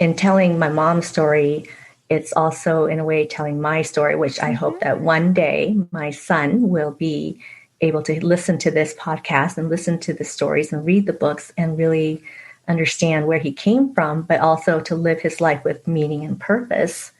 in telling my mom's story, it's also in a way telling my story, which I hope that one day my son will be able to listen to this podcast and listen to the stories and read the books and really understand where he came from, but also to live his life with meaning and purpose.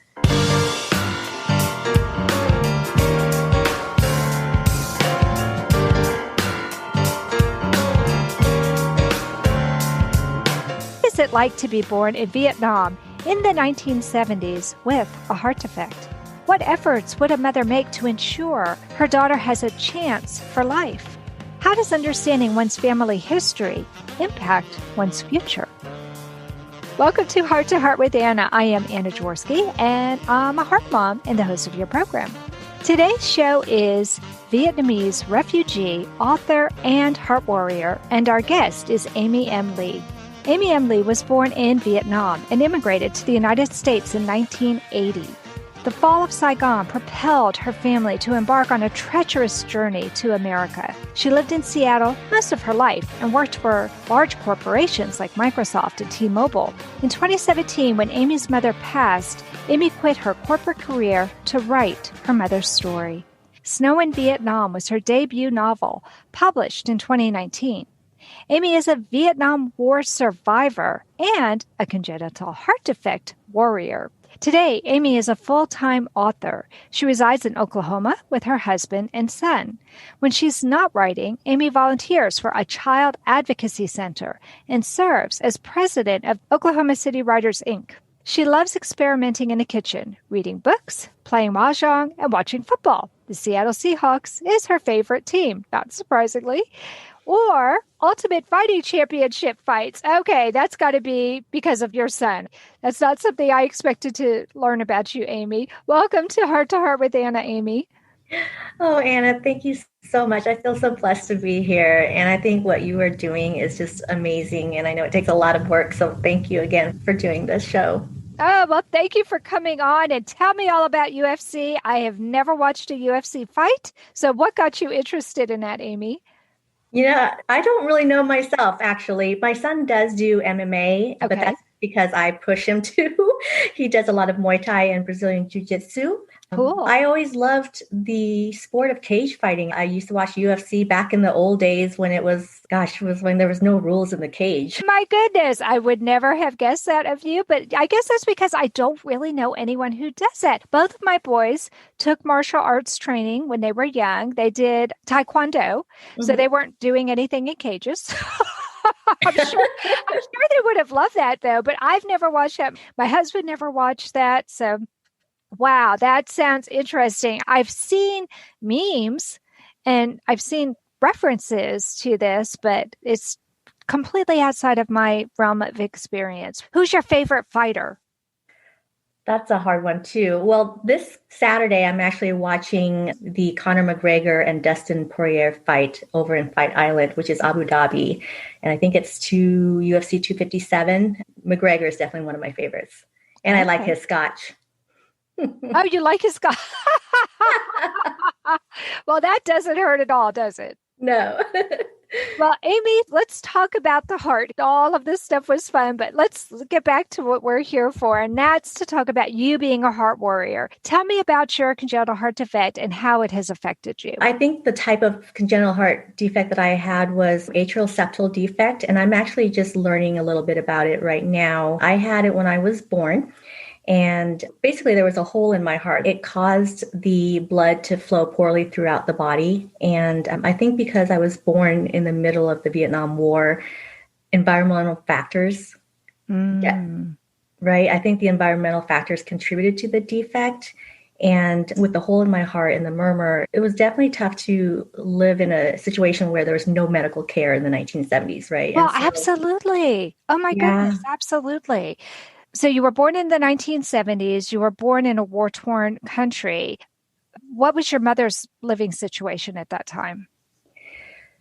What is it like to be born in Vietnam in the 1970s with a heart defect? What efforts would a mother make to ensure her daughter has a chance for life? How does understanding one's family history impact one's future? Welcome to Heart with Anna. I am Anna Jaworski, and I'm a heart mom and the host of your program. Today's show is Vietnamese refugee, author, and heart warrior, and our guest is Amy M. Lee. Amy M. Lee was born in Vietnam and immigrated to the United States in 1980. The fall of Saigon propelled her family to embark on a treacherous journey to America. She lived in Seattle most of her life and worked for large corporations like Microsoft and T-Mobile. In 2017, when Amy's mother passed, Amy quit her corporate career to write her mother's story. Snow in Vietnam was her debut novel, published in 2019. Amy is a Vietnam War survivor and a congenital heart defect warrior. Today, Amy is a full-time author. She resides in Oklahoma with her husband and son. When she's not writing, Amy volunteers for a child advocacy center and serves as president of Oklahoma City Writers, Inc. She loves experimenting in the kitchen, reading books, playing mahjong, and watching football. The Seattle Seahawks is her favorite team, not surprisingly. Or Ultimate Fighting Championship fights. Okay, that's got to be because of your son. That's not something I expected to learn about you, Amy. Welcome to Heart with Anna, Amy. Oh, Anna, thank you so much. I feel so blessed to be here. And I think what you are doing is just amazing. And I know it takes a lot of work. So thank you again for doing this show. Oh, well, thank you for coming on and tell me all about UFC. I have never watched a UFC fight. So what got you interested in that, Amy? I don't really know myself, actually. My son does do MMA, but that's because I push him to. He does a lot of Muay Thai and Brazilian Jiu-Jitsu. Cool. I always loved the sport of cage fighting. I used to watch UFC back in the old days when it was when there was no rules in the cage. My goodness, I would never have guessed that of you, but I guess that's because I don't really know anyone who does that. Both of my boys took martial arts training when they were young. They did Taekwondo, so they weren't doing anything in cages. I'm sure they would have loved that, though, but I've never watched that. My husband never watched that, so wow, that sounds interesting. I've seen memes and I've seen references to this, but it's completely outside of my realm of experience. Who's your favorite fighter? That's a hard one, too. Well, this Saturday, I'm actually watching the Conor McGregor and Dustin Poirier fight over in Fight Island, which is Abu Dhabi. And I think it's UFC 257. McGregor is definitely one of my favorites. And I like his scotch. Oh, you like his scotch? Well, that doesn't hurt at all, does it? No. Well, Amy, let's talk about the heart. All of this stuff was fun, but let's get back to what we're here for, and that's to talk about you being a heart warrior. Tell me about your congenital heart defect and how it has affected you. I think the type of congenital heart defect that I had was atrial septal defect, and I'm actually just learning a little bit about it right now. I had it when I was born. And basically, there was a hole in my heart. It caused the blood to flow poorly throughout the body. And I think because I was born in the middle of the Vietnam War, environmental factors, right? I think the environmental factors contributed to the defect. And with the hole in my heart and the murmur, it was definitely tough to live in a situation where there was no medical care in the 1970s, right? Well, absolutely. Oh, my goodness, absolutely. So you were born in the 1970s. You were born in a war-torn country. What was your mother's living situation at that time?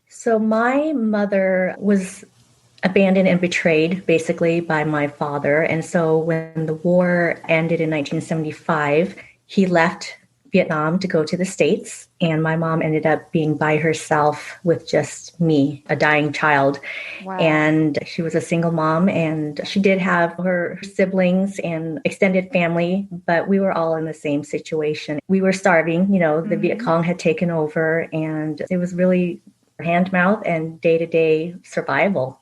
So my mother was abandoned and betrayed, basically, by my father. And so when the war ended in 1975, he left Vietnam to go to the States, and my mom ended up being by herself with just me, a dying child. Wow. And she was a single mom, and she did have her siblings and extended family, but we were all in the same situation. We were starving, the Viet Cong had taken over, and it was really hand mouth and day-to-day survival.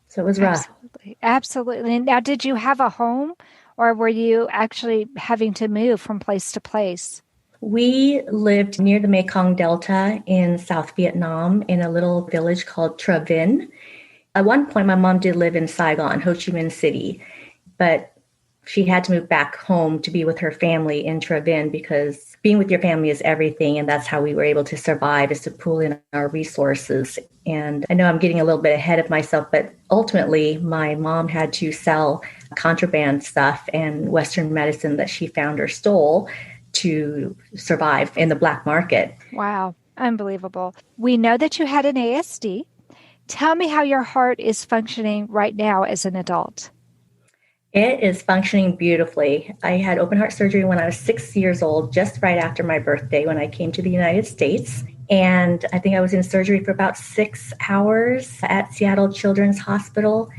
So it was rough. Absolutely. Absolutely. Now, did you have a home, or were you actually having to move from place to place? We lived near the Mekong Delta in South Vietnam in a little village called Tra Vinh. At one point, my mom did live in Saigon, Ho Chi Minh City, but she had to move back home to be with her family in Tra Vinh because being with your family is everything, and that's how we were able to survive, is to pool in our resources. And I know I'm getting a little bit ahead of myself, but ultimately, my mom had to sell contraband stuff and Western medicine that she found or stole to survive in the black market. Wow. Unbelievable. We know that you had an ASD. Tell me how your heart is functioning right now as an adult. It is functioning beautifully. I had open heart surgery when I was 6 years old, just right after my birthday when I came to the United States. And I think I was in surgery for about 6 hours at Seattle Children's Hospital.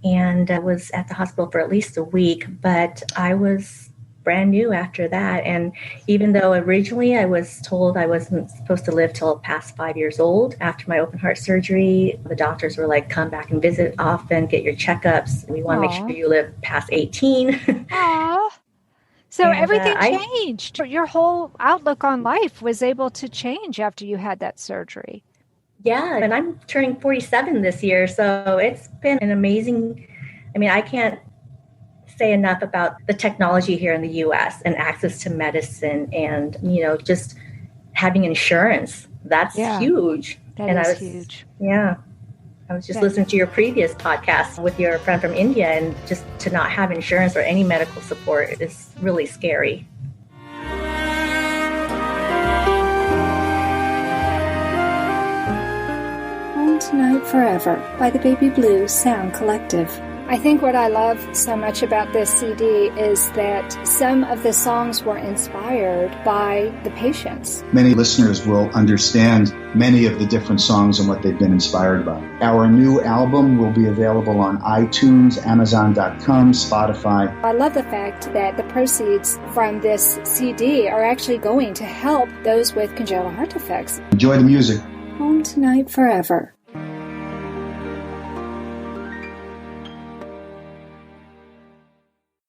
And I was at the hospital for at least a week, but I was brand new after that. And even though originally I was told I wasn't supposed to live till past 5 years old after my open heart surgery, the doctors were like, come back and visit often, get your checkups. We want to make sure you live past 18. Aww. So and, everything changed. Your whole outlook on life was able to change after you had that surgery. Yeah, and I'm turning 47 this year. So it's been an amazing, I can't say enough about the technology here in the U.S. and access to medicine and, just having insurance. That's huge. That is huge. Yeah. I was just listening to your previous podcast with your friend from India, and just to not have insurance or any medical support is really scary. Home Tonight Forever by the Baby Blue Sound Collective. I think what I love so much about this CD is that some of the songs were inspired by the patients. Many listeners will understand many of the different songs and what they've been inspired by. Our new album will be available on iTunes, Amazon.com, Spotify. I love the fact that the proceeds from this CD are actually going to help those with congenital heart defects. Enjoy the music. Home Tonight Forever.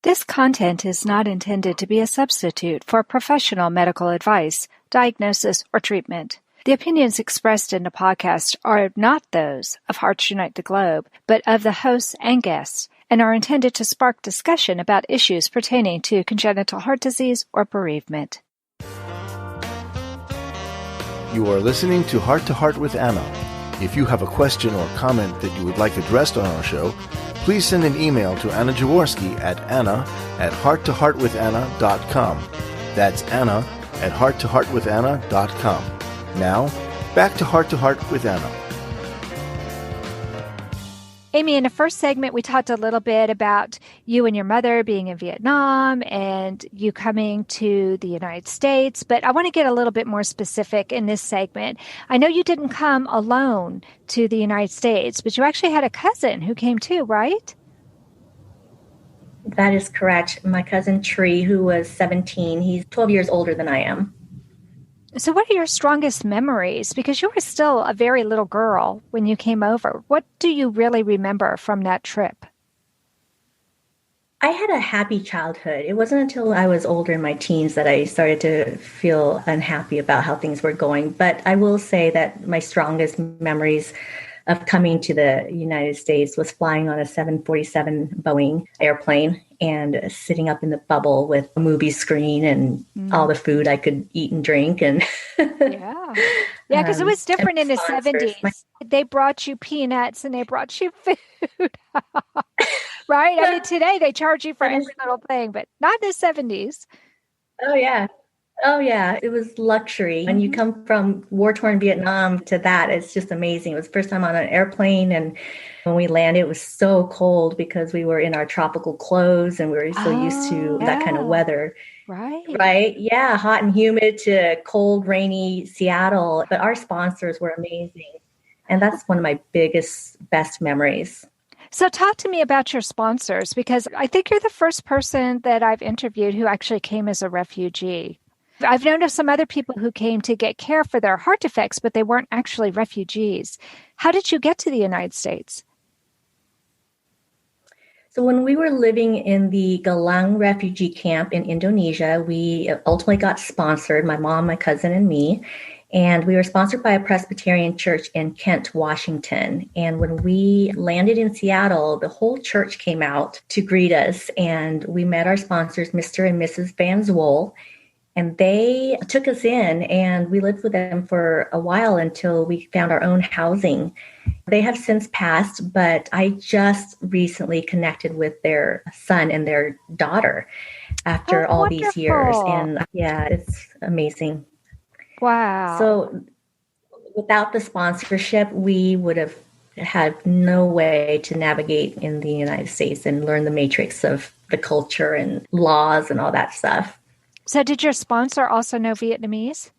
This content is not intended to be a substitute for professional medical advice, diagnosis, or treatment. The opinions expressed in the podcast are not those of Hearts Unite the Globe, but of the hosts and guests, and are intended to spark discussion about issues pertaining to congenital heart disease or bereavement. You are listening to Heart with Anna. If you have a question or comment that you would like addressed on our show, please send an email to Anna Jaworski at anna@hearttoheartwithanna.com. That's anna@hearttoheartwithanna.com. Now, back to Heart with Anna. Amy, in the first segment, we talked a little bit about you and your mother being in Vietnam and you coming to the United States, but I want to get a little bit more specific in this segment. I know you didn't come alone to the United States, but you actually had a cousin who came too, right? That is correct. My cousin Tree, who was 17, he's 12 years older than I am. So what are your strongest memories? Because you were still a very little girl when you came over. What do you really remember from that trip? I had a happy childhood. It wasn't until I was older in my teens that I started to feel unhappy about how things were going. But I will say that my strongest memories of coming to the United States was flying on a 747 Boeing airplane and sitting up in the bubble with a movie screen and all the food I could eat and drink. And yeah, because it was different in the 70s. They brought you peanuts and they brought you food. Right? I mean, today they charge you for every little thing, but not in the 70s. Oh, yeah. Oh, yeah. It was luxury. When you come from war-torn Vietnam to that, it's just amazing. It was the first time on an airplane. And when we landed, it was so cold because we were in our tropical clothes and we were so used to that kind of Yeah. weather. Right. Right? Yeah. Hot and humid to cold, rainy Seattle. But our sponsors were amazing. And that's one of my best memories. So talk to me about your sponsors, because I think you're the first person that I've interviewed who actually came as a refugee. I've known of some other people who came to get care for their heart defects, but they weren't actually refugees. How did you get to the United States? So when we were living in the Galang refugee camp in Indonesia, we ultimately got sponsored, my mom, my cousin, and me. And we were sponsored by a Presbyterian church in Kent, Washington. And when we landed in Seattle, the whole church came out to greet us. And we met our sponsors, Mr. and Mrs. Van Zwol. And they took us in and we lived with them for a while until we found our own housing. They have since passed, but I just recently connected with their son and their daughter after all these years. And yeah, it's amazing. Wow. So without the sponsorship, we would have had no way to navigate in the United States and learn the matrix of the culture and laws and all that stuff. So did your sponsor also know Vietnamese?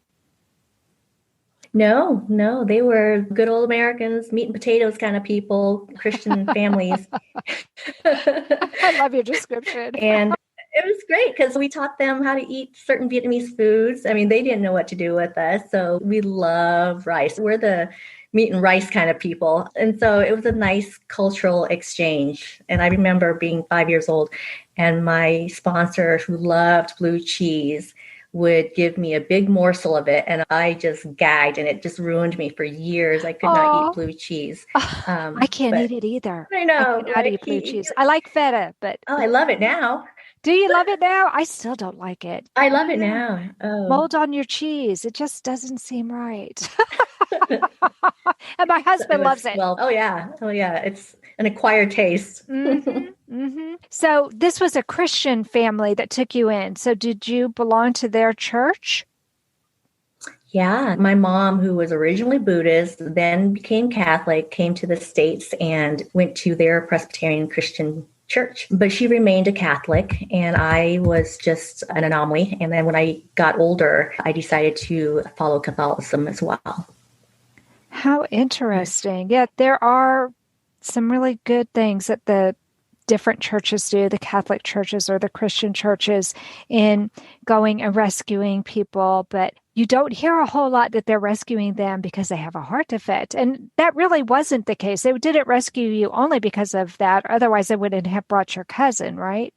No, they were good old Americans, meat and potatoes kind of people, Christian families. I love your description. And it was great because we taught them how to eat certain Vietnamese foods. I mean, they didn't know what to do with us. So we love rice. We're the meat and rice kind of people. And so it was a nice cultural exchange. And I remember being 5 years old and my sponsor, who loved blue cheese, would give me a big morsel of it. And I just gagged and it just ruined me for years. I could not eat blue cheese. I can't eat it either. I know. I cannot eat blue cheese. I like feta, but... Oh, I love it now. Do you love it now? I still don't like it. I love it now. Oh. Mold on your cheese. It just doesn't seem right. And my husband loves it. Well, oh yeah. It's an acquired taste. So this was a Christian family that took you in. So did you belong to their church? Yeah. My mom, who was originally Buddhist, then became Catholic, came to the States and went to their Presbyterian Christian church. But she remained a Catholic and I was just an anomaly. And then when I got older, I decided to follow Catholicism as well. How interesting. Yeah, there are some really good things that the different churches do, the Catholic churches or the Christian churches, in going and rescuing people. But you don't hear a whole lot that they're rescuing them because they have a heart defect. And that really wasn't the case. They didn't rescue you only because of that. Otherwise, they wouldn't have brought your cousin, right?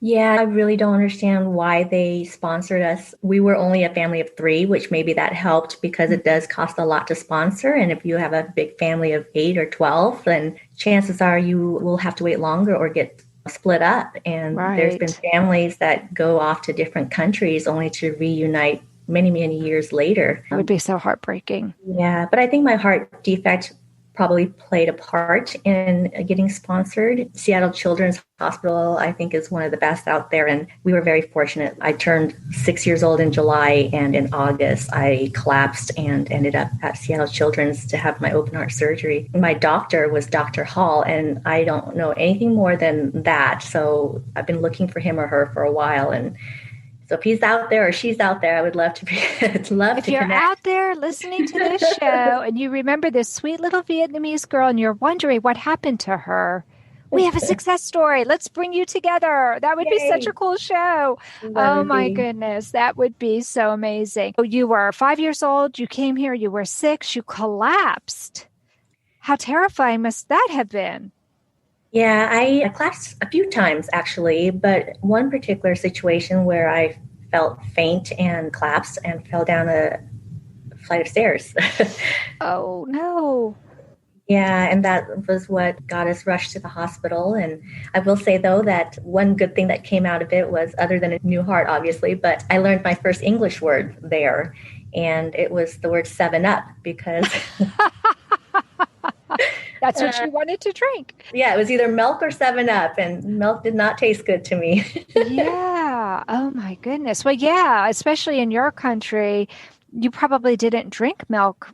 Yeah, I really don't understand why they sponsored us. We were only a family of 3, which maybe that helped because it does cost a lot to sponsor. And if you have a big family of 8 or 12, then chances are you will have to wait longer or get split up. And there's been families that go off to different countries only to reunite many, many years later. It would be so heartbreaking. Yeah, but I think my heart defect probably played a part in getting sponsored. Seattle Children's Hospital, I think, is one of the best out there. And we were very fortunate. I turned 6 years old in July, and in August, I collapsed and ended up at Seattle Children's to have my open heart surgery. My doctor was Dr. Hall, and I don't know anything more than that. So I've been looking for him or her for a while. And so if he's out there or she's out there, I would love to If you're connect. out there listening to this show and you remember this sweet little Vietnamese girl and you're wondering what happened to her, we have a success story. Let's bring you together. That would be such a cool show. Oh my goodness. That would be so amazing. You were 5 years old. You came here. You were 6. You collapsed. How terrifying must that have been? Yeah, I collapsed a few times actually, but one particular situation where I felt faint and collapsed and fell down a flight of stairs. Oh, no. Yeah, and that was what got us rushed to the hospital. And I will say, though, that one good thing that came out of it was, other than a new heart, obviously, but I learned my first English word there, and it was the word 7-Up because... That's what you wanted to drink. Yeah, it was either milk or 7-Up, and milk did not taste good to me. Yeah. Yeah. Oh my goodness. Well, yeah, especially in your country, you probably didn't drink milk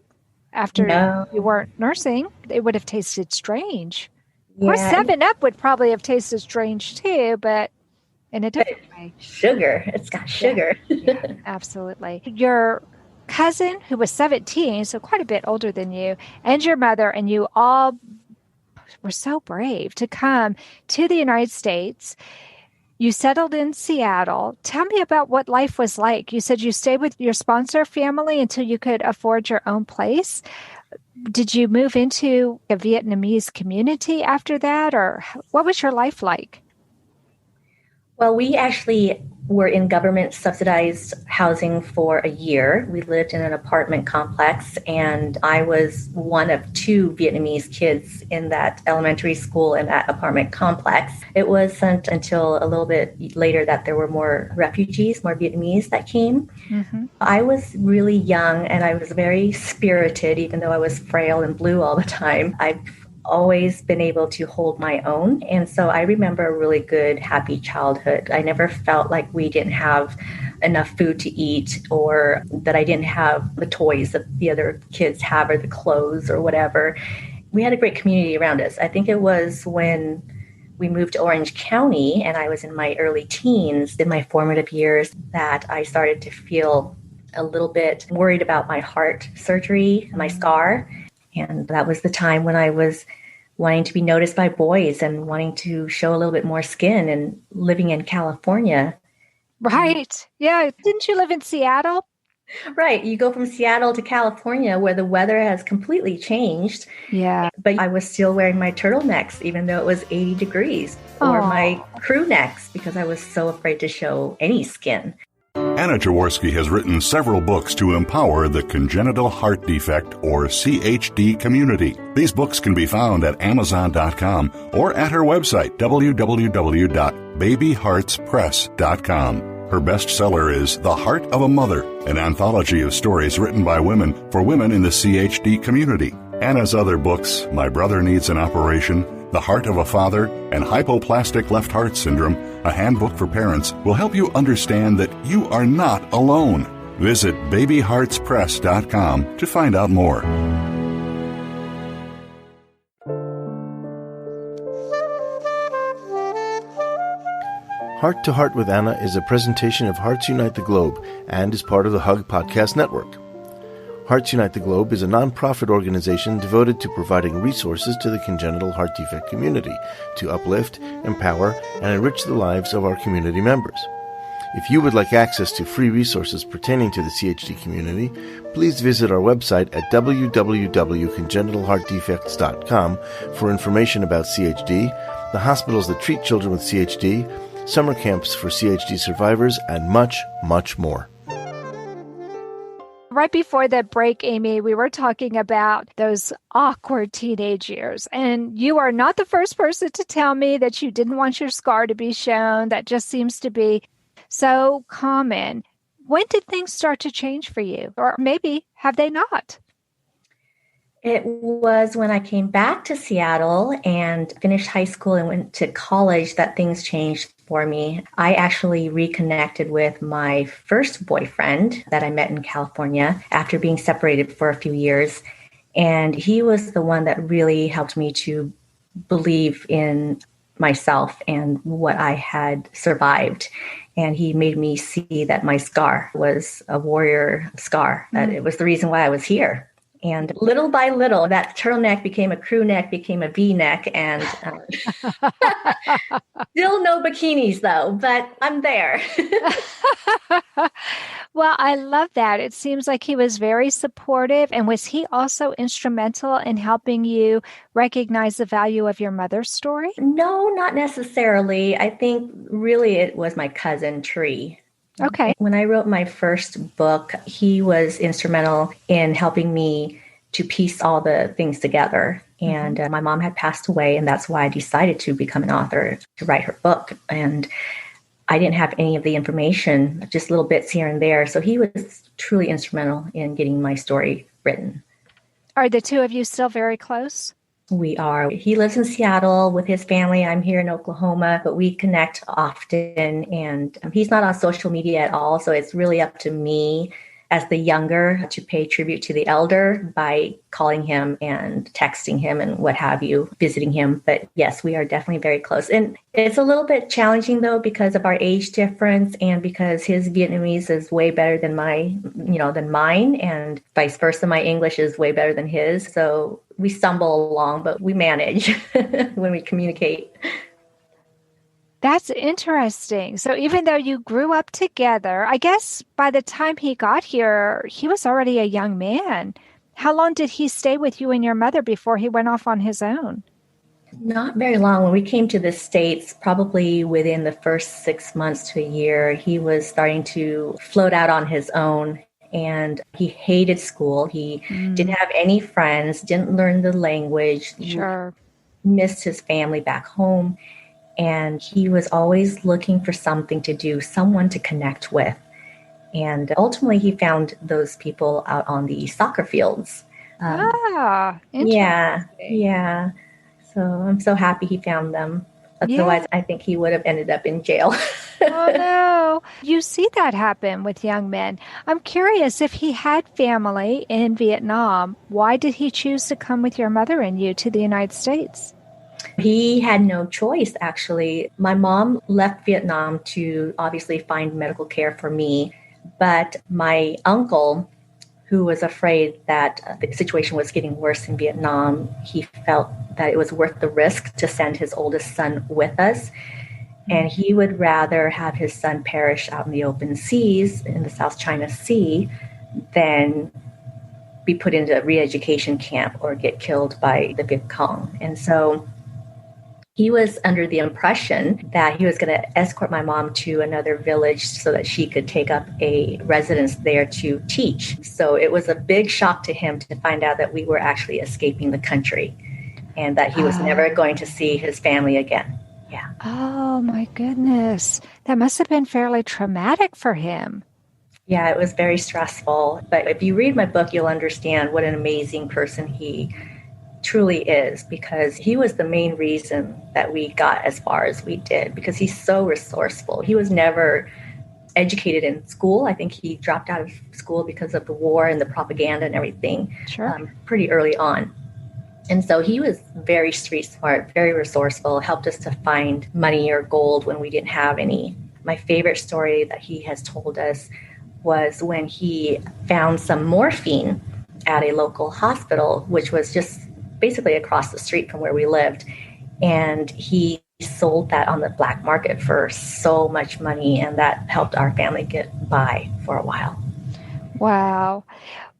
after No. you weren't nursing. It would have tasted strange. Of course, Yeah. 7-Up would probably have tasted strange too, but in a But different way. sugar. It's got Yeah. sugar. Yeah, absolutely. Your cousin, who was 17, so quite a bit older than you, and your mother, and you all were so brave to come to the United States. You settled in Seattle. Tell me about what life was like. You said you stayed with your sponsor family until you could afford your own place. Did you move into a Vietnamese community after that, or what was your life like? Well, we actually were in government subsidized housing for a year. We lived in an apartment complex, and I was one of two Vietnamese kids in that elementary school in that apartment complex. It wasn't until a little bit later that there were more refugees, more Vietnamese that came. Mm-hmm. I was really young and I was very spirited, even though I was frail and blue all the time. I've always been able to hold my own. And so I remember a really good, happy childhood. I never felt like we didn't have enough food to eat or that I didn't have the toys that the other kids have or the clothes or whatever. We had a great community around us. I think it was when we moved to Orange County and I was in my early teens, in my formative years, that I started to feel a little bit worried about my heart surgery, my scar. And that was the time when I was wanting to be noticed by boys and wanting to show a little bit more skin and living in California. Right. Yeah. Didn't you live in Seattle? Right. You go from Seattle to California where the weather has completely changed. Yeah. But I was still wearing my turtlenecks, even though it was 80 degrees, or my crew necks, because I was so afraid to show any skin. Anna Jaworski has written several books to empower the congenital heart defect, or CHD, community. These books can be found at Amazon.com or at her website, www.babyheartspress.com. Her bestseller is The Heart of a Mother, an anthology of stories written by women for women in the CHD community. Anna's other books, My Brother Needs an Operation, The Heart of a Father, and Hypoplastic Left Heart Syndrome, a handbook for parents, will help you understand that you are not alone. Visit babyheartspress.com to find out more. Heart to Heart with Anna is a presentation of Hearts Unite the Globe and is part of the Hug Podcast Network. Hearts Unite the Globe is a non-profit organization devoted to providing resources to the congenital heart defect community to uplift, empower, and enrich the lives of our community members. If you would like access to free resources pertaining to the CHD community, please visit our website at www.congenitalheartdefects.com for information about CHD, the hospitals that treat children with CHD, summer camps for CHD survivors, and much, much more. Right before the break, Amy, we were talking about those awkward teenage years. And you are not the first person to tell me that you didn't want your scar to be shown. That just seems to be so common. When did things start to change for you? Or maybe have they not? It was when I came back to Seattle and finished high school and went to college that things changed for me. I actually reconnected with my first boyfriend that I met in California after being separated for a few years. And he was the one that really helped me to believe in myself and what I had survived. And he made me see that my scar was a warrior scar, that it was the reason why I was here. And little by little, that turtleneck became a crew neck, became a V-neck, and still no bikinis, though, but I'm there. Well, I love that. It seems like he was very supportive. And was he also instrumental in helping you recognize the value of your mother's story? No, not necessarily. I think really it was my cousin, Tree. Okay. When I wrote my first book, he was instrumental in helping me to piece all the things together. And my mom had passed away, and that's why I decided to become an author, to write her book. And I didn't have any of the information, just little bits here and there. So he was truly instrumental in getting my story written. Are the two of you still very close? We are. He lives in Seattle with his family. I'm here in Oklahoma, but we connect often. And he's not on social media at all. So it's really up to me as the younger to pay tribute to the elder by calling him and texting him and what have you, visiting him. But yes, we are definitely very close. And it's a little bit challenging though, because of our age difference and because his Vietnamese is way better than than mine, and vice versa. My English is way better than his. So we stumble along, but we manage when we communicate. That's interesting. So even though you grew up together, I guess by the time he got here, he was already a young man. How long did he stay with you and your mother before he went off on his own? Not very long. When we came to the States, probably within the first 6 months to a year, he was starting to float out on his own. And he hated school. He didn't have any friends, didn't learn the language, Sure. missed his family back home. And he was always looking for something to do, someone to connect with. And ultimately, he found those people out on the soccer fields. Interesting. Yeah. So I'm so happy he found them. Otherwise, I think he would have ended up in jail. Oh, no. You see that happen with young men. I'm curious, if he had family in Vietnam, why did he choose to come with your mother and you to the United States? He had no choice, actually. My mom left Vietnam to obviously find medical care for me, but my uncle, who was afraid that the situation was getting worse in Vietnam, he felt that it was worth the risk to send his oldest son with us. And he would rather have his son perish out in the open seas in the South China Sea than be put into a re-education camp or get killed by the Viet Cong. And so he was under the impression that he was going to escort my mom to another village so that she could take up a residence there to teach. So it was a big shock to him to find out that we were actually escaping the country and that he was never going to see his family again. Yeah. Oh, my goodness. That must have been fairly traumatic for him. Yeah, it was very stressful. But if you read my book, you'll understand what an amazing person he truly is, because he was the main reason that we got as far as we did, because he's so resourceful. He was never educated in school. I think he dropped out of school because of the war and the propaganda and everything. Sure. Pretty early on. And so he was very street smart, very resourceful, helped us to find money or gold when we didn't have any. My favorite story that he has told us was when he found some morphine at a local hospital, which was just basically across the street from where we lived. And he sold that on the black market for so much money, and that helped our family get by for a while. Wow.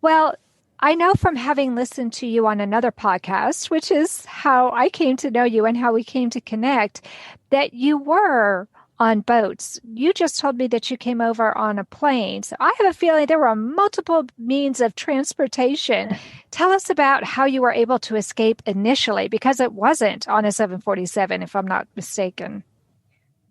Well, I know from having listened to you on another podcast, which is how I came to know you and how we came to connect, that you were on boats. You just told me that you came over on a plane. So I have a feeling there were multiple means of transportation. Tell us about how you were able to escape initially, because it wasn't on a 747, if I'm not mistaken.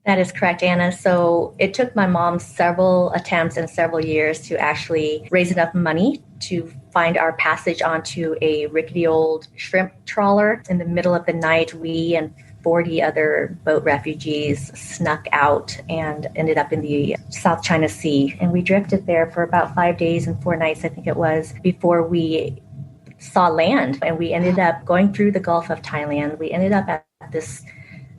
That is correct, Anna. So it took my mom several attempts and several years to actually raise enough money to find our passage onto a rickety old shrimp trawler. In the middle of the night, we and 40 other boat refugees snuck out and ended up in the South China Sea. And we drifted there for about 5 days and 4 nights, I think it was, before we saw land. And we ended up going through the Gulf of Thailand. We ended up at this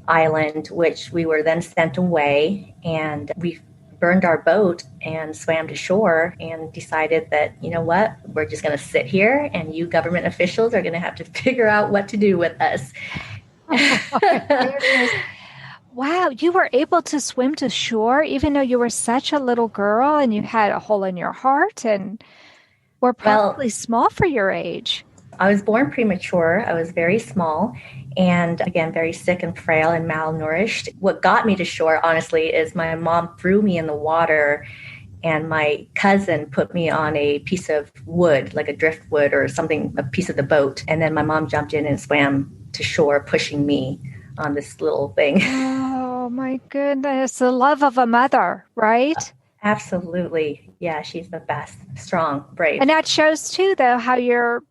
island, which we were then sent away, and we burned our boat and swam to shore and decided that, you know what, we're just going to sit here and you government officials are going to have to figure out what to do with us. Wow, you were able to swim to shore even though you were such a little girl and you had a hole in your heart and were probably small for your age. I was born premature. I was very small and, again, very sick and frail and malnourished. What got me to shore, honestly, is my mom threw me in the water and my cousin put me on a piece of wood, like a driftwood or something, a piece of the boat. And then my mom jumped in and swam to shore, pushing me on this little thing. Oh, my goodness. The love of a mother, right? Absolutely. Yeah, she's the best. Strong, brave. And that shows, too, though, how your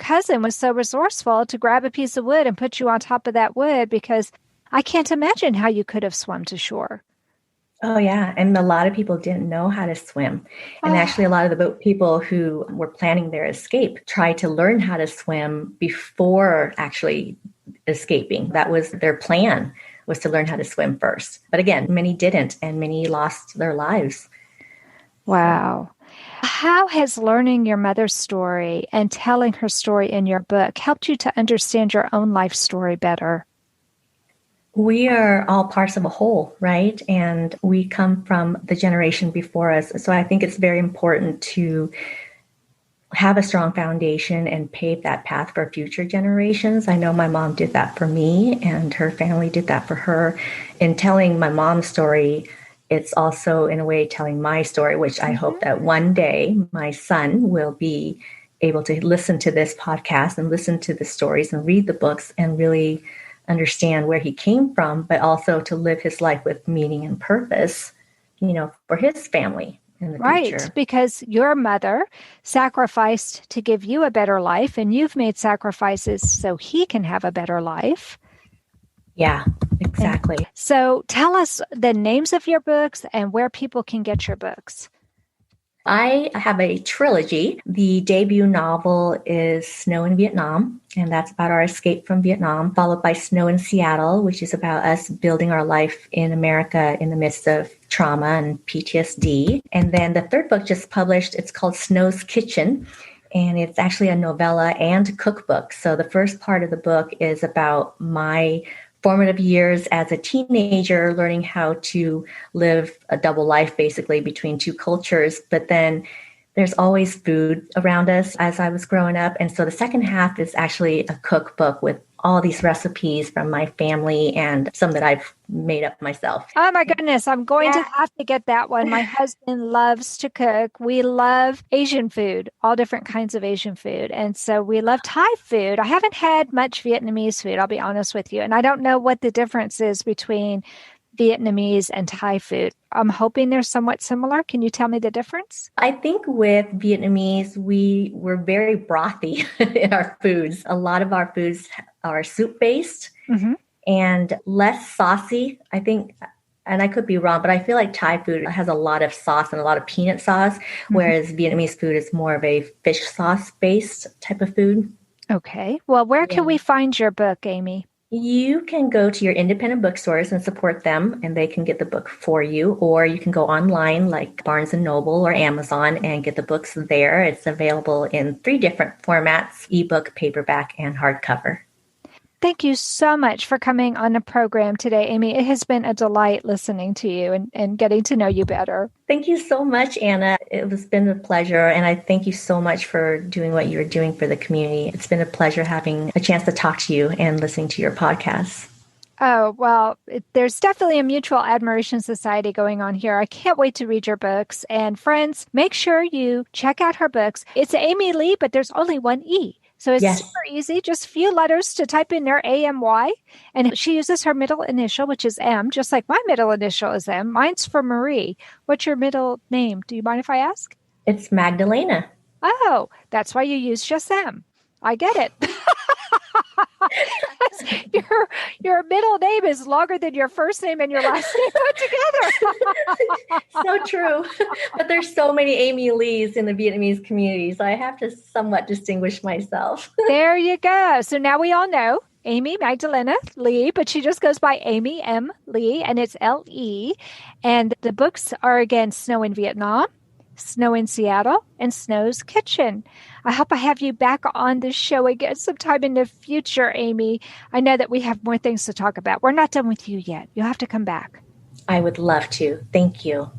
cousin was so resourceful to grab a piece of wood and put you on top of that wood, because I can't imagine how you could have swum to shore. Oh, yeah. And a lot of people didn't know how to swim. And actually, a lot of the boat people who were planning their escape tried to learn how to swim before actually escaping. That was their plan, was to learn how to swim first. But again, many didn't, and many lost their lives. Wow. How has learning your mother's story and telling her story in your book helped you to understand your own life story better? We are all parts of a whole, right? And we come from the generation before us. So I think it's very important to have a strong foundation and pave that path for future generations. I know my mom did that for me, and her family did that for her. In telling my mom's story, it's also, in a way, telling my story, which I hope that one day my son will be able to listen to this podcast and listen to the stories and read the books and really understand where he came from, but also to live his life with meaning and purpose, for his family in the future. Right, because your mother sacrificed to give you a better life, and you've made sacrifices so he can have a better life. Yeah, exactly. And so tell us the names of your books and where people can get your books. I have a trilogy. The debut novel is Snow in Vietnam, and that's about our escape from Vietnam, followed by Snow in Seattle, which is about us building our life in America in the midst of trauma and PTSD. And then the third book just published, it's called Snow's Kitchen, and it's actually a novella and cookbook. So the first part of the book is about my formative years as a teenager, learning how to live a double life, basically, between two cultures. But then there's always food around us as I was growing up. And so the second half is actually a cookbook with all these recipes from my family and some that I've made up myself. Oh my goodness, I'm going to have to get that one. My husband loves to cook. We love Asian food, all different kinds of Asian food. And so we love Thai food. I haven't had much Vietnamese food, I'll be honest with you. And I don't know what the difference is between Vietnamese and Thai food. I'm hoping they're somewhat similar. Can you tell me the difference? I think with Vietnamese, we were very brothy in our foods. A lot of our foods are soup-based and less saucy, I think. And I could be wrong, but I feel like Thai food has a lot of sauce and a lot of peanut sauce, whereas Vietnamese food is more of a fish sauce-based type of food. Okay. Well, where can we find your book, Amy? You can go to your independent bookstores and support them, and they can get the book for you. Or you can go online like Barnes & Noble or Amazon and get the books there. It's available in 3 different formats: ebook, paperback, and hardcover. Thank you so much for coming on the program today, Amy. It has been a delight listening to you and getting to know you better. Thank you so much, Anna. It has been a pleasure, and I thank you so much for doing what you're doing for the community. It's been a pleasure having a chance to talk to you and listening to your podcast. Oh, well, there's definitely a mutual admiration society going on here. I can't wait to read your books. And friends, make sure you check out her books. It's Amy Lee, but there's only one E. So it's super easy, just a few letters to type in there, AMY. And she uses her middle initial, which is M, just like my middle initial is M. Mine's for Marie. What's your middle name? Do you mind if I ask? It's Magdalena. Oh, that's why you use just M. I get it. Your middle name is longer than your first name and your last name put together. So true. But there's so many Amy Lees in the Vietnamese community, so I have to somewhat distinguish myself. There you go. So now we all know Amy Magdalena Lee, but she just goes by Amy M. Lee, and it's L-E. And the books are, again, Snow in Vietnam, Snow in Seattle, and Snow's Kitchen. I hope I have you back on the show again sometime in the future, Amy. I know that we have more things to talk about. We're not done with you yet. You'll have to come back. I would love to. Thank you.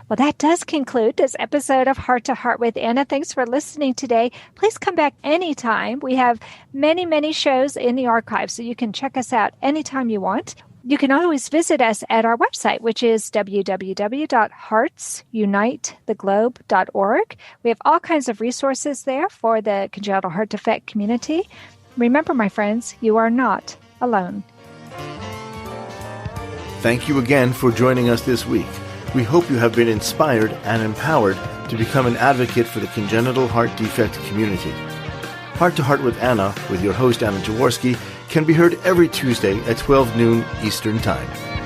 Well, that does conclude this episode of Heart to Heart with Anna. Thanks for listening today. Please come back anytime. We have many, many shows in the archive, so you can check us out anytime you want. You can always visit us at our website, which is www.heartsunitetheglobe.org. We have all kinds of resources there for the congenital heart defect community. Remember, my friends, you are not alone. Thank you again for joining us this week. We hope you have been inspired and empowered to become an advocate for the congenital heart defect community. Heart to Heart with Anna, with your host Anna Jaworski, can be heard every Tuesday at 12 noon Eastern Time.